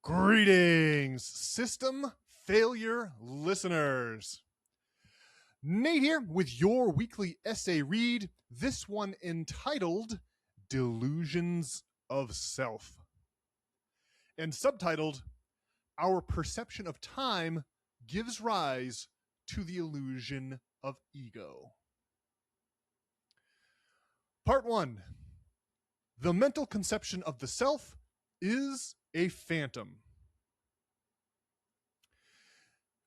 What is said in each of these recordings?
Greetings, system failure listeners. Nate here with your weekly essay read, this one entitled Delusions of Self, and subtitled Our Perception of Time Gives Rise to the Illusion of Ego. Part 1. The mental conception of the self is a phantom.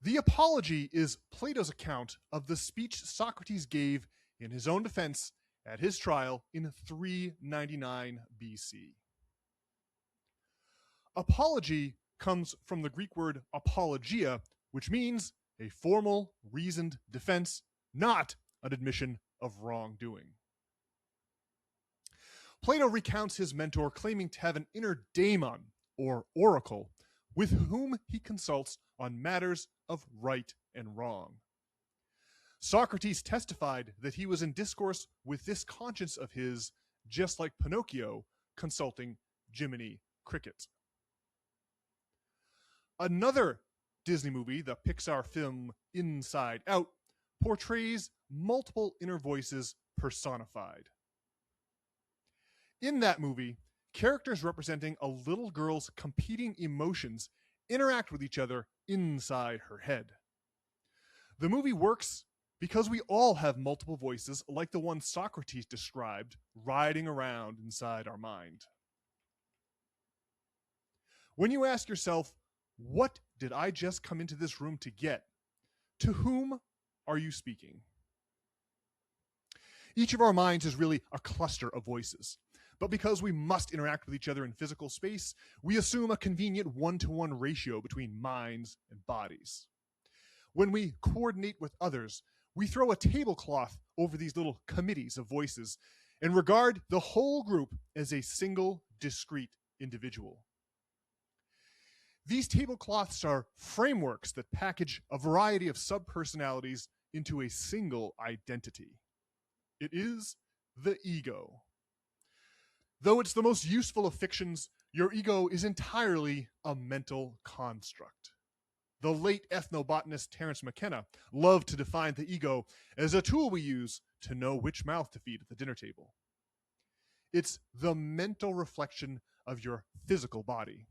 The Apology is Plato's account of the speech Socrates gave in his own defense at his trial in 399 BC. Apology comes from the Greek word apologia, which means a formal, reasoned defense, not an admission of wrongdoing. Plato recounts his mentor claiming to have an inner daemon, or oracle, with whom he consults on matters of right and wrong. Socrates testified that he was in discourse with this conscience of his, just like Pinocchio consulting Jiminy Cricket. Another Disney movie, the Pixar film Inside Out, portrays multiple inner voices personified. In that movie, characters representing a little girl's competing emotions interact with each other inside her head. The movie works because we all have multiple voices like the one Socrates described riding around inside our mind. When you ask yourself, what did I just come into this room to get? To whom are you speaking? Each of our minds is really a cluster of voices. But because we must interact with each other in physical space, we assume a convenient one-to-one ratio between minds and bodies. When we coordinate with others, we throw a tablecloth over these little committees of voices and regard the whole group as a single, discrete individual. These tablecloths are frameworks that package a variety of subpersonalities into a single identity. It is the ego. Though it's the most useful of fictions, your ego is entirely a mental construct. The late ethnobotanist Terence McKenna loved to define the ego as a tool we use to know which mouth to feed at the dinner table. It's the mental reflection of your physical body.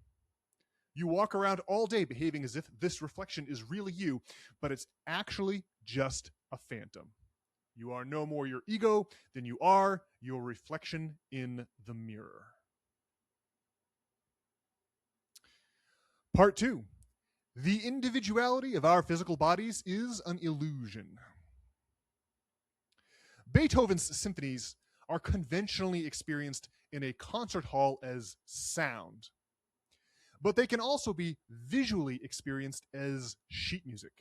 You walk around all day behaving as if this reflection is really you, but it's actually just a phantom. You are no more your ego than you are your reflection in the mirror. Part 2. The individuality of our physical bodies is an illusion. Beethoven's symphonies are conventionally experienced in a concert hall as sound, but they can also be visually experienced as sheet music.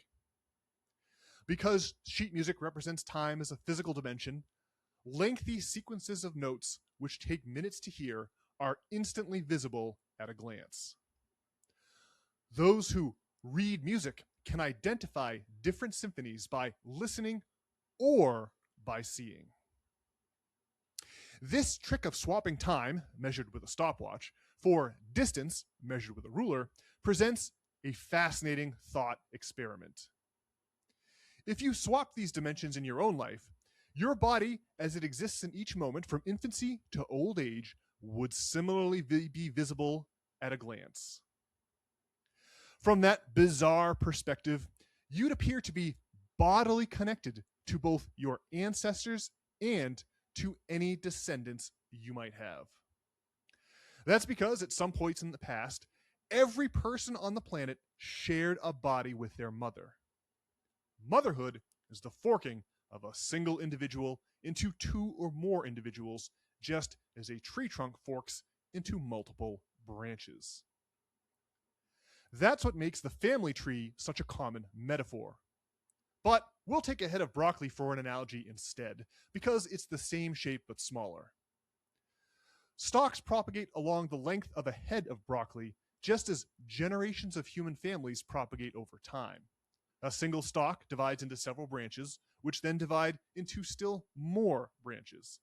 Because sheet music represents time as a physical dimension, lengthy sequences of notes, which take minutes to hear, are instantly visible at a glance. Those who read music can identify different symphonies by listening or by seeing. This trick of swapping time, measured with a stopwatch, for distance, measured with a ruler, presents a fascinating thought experiment. If you swap these dimensions in your own life, your body, as it exists in each moment from infancy to old age, would similarly be visible at a glance. From that bizarre perspective, you'd appear to be bodily connected to both your ancestors and to any descendants you might have. That's because at some points in the past, every person on the planet shared a body with their mother. Motherhood is the forking of a single individual into two or more individuals, just as a tree trunk forks into multiple branches. That's what makes the family tree such a common metaphor. But we'll take a head of broccoli for an analogy instead, because it's the same shape but smaller. Stalks propagate along the length of a head of broccoli, just as generations of human families propagate over time. A single stalk divides into several branches, which then divide into still more branches.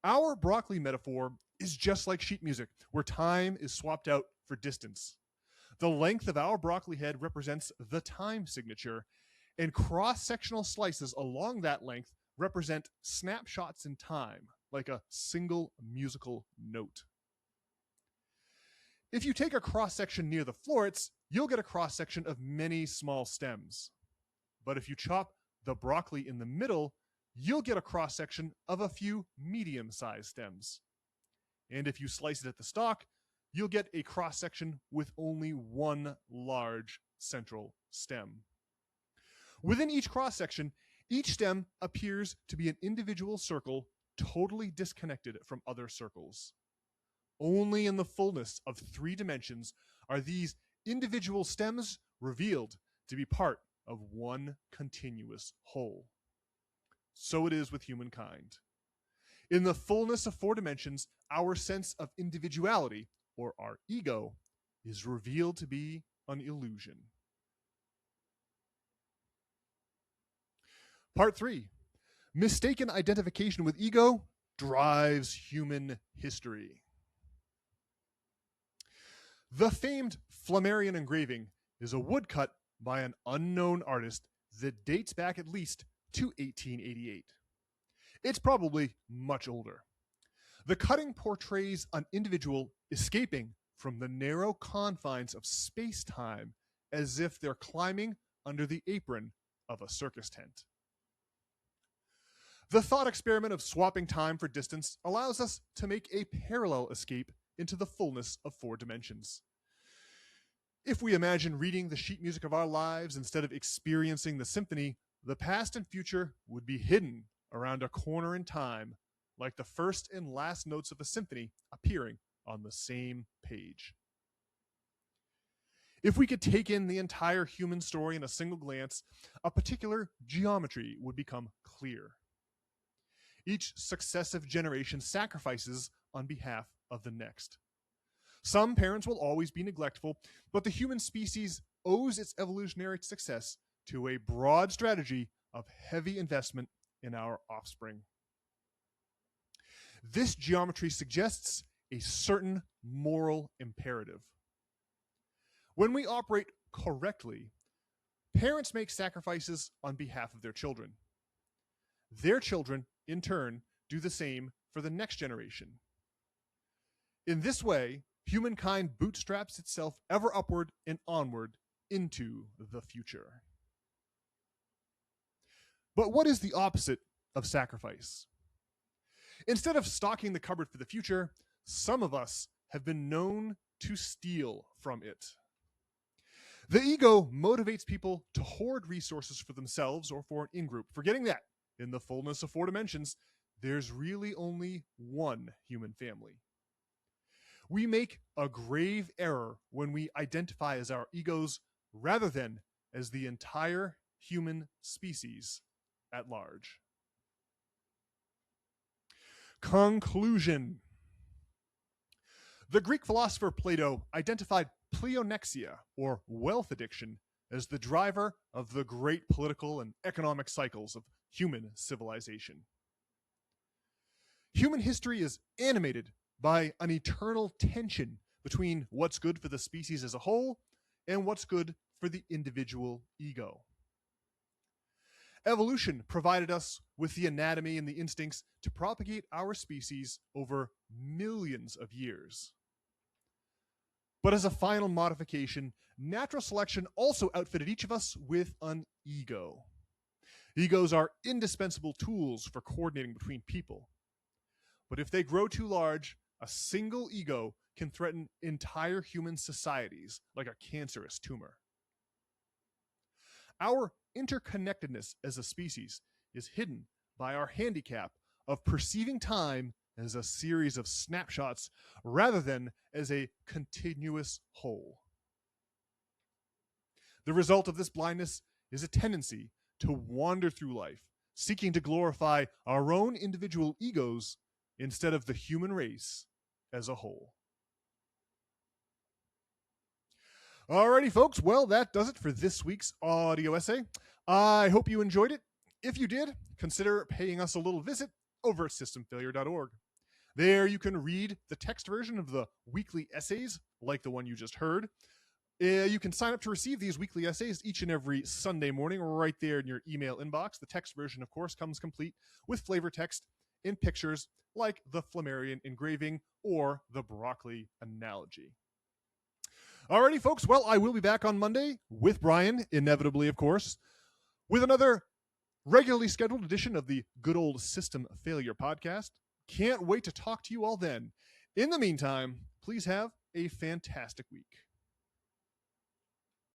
Our broccoli metaphor is just like sheet music, where time is swapped out for distance. The length of our broccoli head represents the time signature, and cross sectional slices along that length represent snapshots in time, like a single musical note. If you take a cross section near the florets, you'll get a cross section of many small stems. But if you chop the broccoli in the middle, you'll get a cross section of a few medium sized stems. And if you slice it at the stalk, you'll get a cross section with only one large central stem. Within each cross section, each stem appears to be an individual circle totally disconnected from other circles. Only in the fullness of 3 dimensions are these individual stems revealed to be part of one continuous whole. So it is with humankind. In the fullness of 4 dimensions, our sense of individuality, or our ego, is revealed to be an illusion. Part 3. Mistaken identification with ego drives human history. The famed Flammarion engraving is a woodcut by an unknown artist that dates back at least to 1888. It's probably much older. The cutting portrays an individual escaping from the narrow confines of space-time as if they're climbing under the apron of a circus tent. The thought experiment of swapping time for distance allows us to make a parallel escape into the fullness of 4 dimensions. If we imagine reading the sheet music of our lives instead of experiencing the symphony, the past and future would be hidden around a corner in time, like the first and last notes of a symphony appearing on the same page. If we could take in the entire human story in a single glance, a particular geometry would become clear. Each successive generation sacrifices on behalf of the next. Some parents will always be neglectful, but the human species owes its evolutionary success to a broad strategy of heavy investment in our offspring. This geometry suggests a certain moral imperative. When we operate correctly, parents make sacrifices on behalf of their children. Their children, in turn, do the same for the next generation. In this way, humankind bootstraps itself ever upward and onward into the future. But what is the opposite of sacrifice? Instead of stocking the cupboard for the future, some of us have been known to steal from it. The ego motivates people to hoard resources for themselves or for an in-group, forgetting that, in the fullness of 4 dimensions, there's really only one human family. We make a grave error when we identify as our egos rather than as the entire human species at large. Conclusion. The Greek philosopher Plato identified pleonexia, or wealth addiction, as the driver of the great political and economic cycles of human civilization. Human history is animated by an eternal tension between what's good for the species as a whole and what's good for the individual ego. Evolution provided us with the anatomy and the instincts to propagate our species over millions of years. But as a final modification, natural selection also outfitted each of us with an ego. Egos are indispensable tools for coordinating between people. But if they grow too large, a single ego can threaten entire human societies like a cancerous tumor. Our interconnectedness as a species is hidden by our handicap of perceiving time as a series of snapshots rather than as a continuous whole. The result of this blindness is a tendency to wander through life, seeking to glorify our own individual egos instead of the human race as a whole. Alrighty, folks. Well, that does it for this week's audio essay. I hope you enjoyed it. If you did, consider paying us a little visit over at systemfailure.org. There you can read the text version of the weekly essays, like the one you just heard. You can sign up to receive these weekly essays each and every Sunday morning right there in your email inbox. The text version, of course, comes complete with flavor text in pictures like the Flammarion engraving or the broccoli analogy. Alrighty, folks. Well, I will be back on Monday with Brian, inevitably, of course, with another regularly scheduled edition of the Good Old System Failure Podcast. Can't wait to talk to you all then. In the meantime, please have a fantastic week.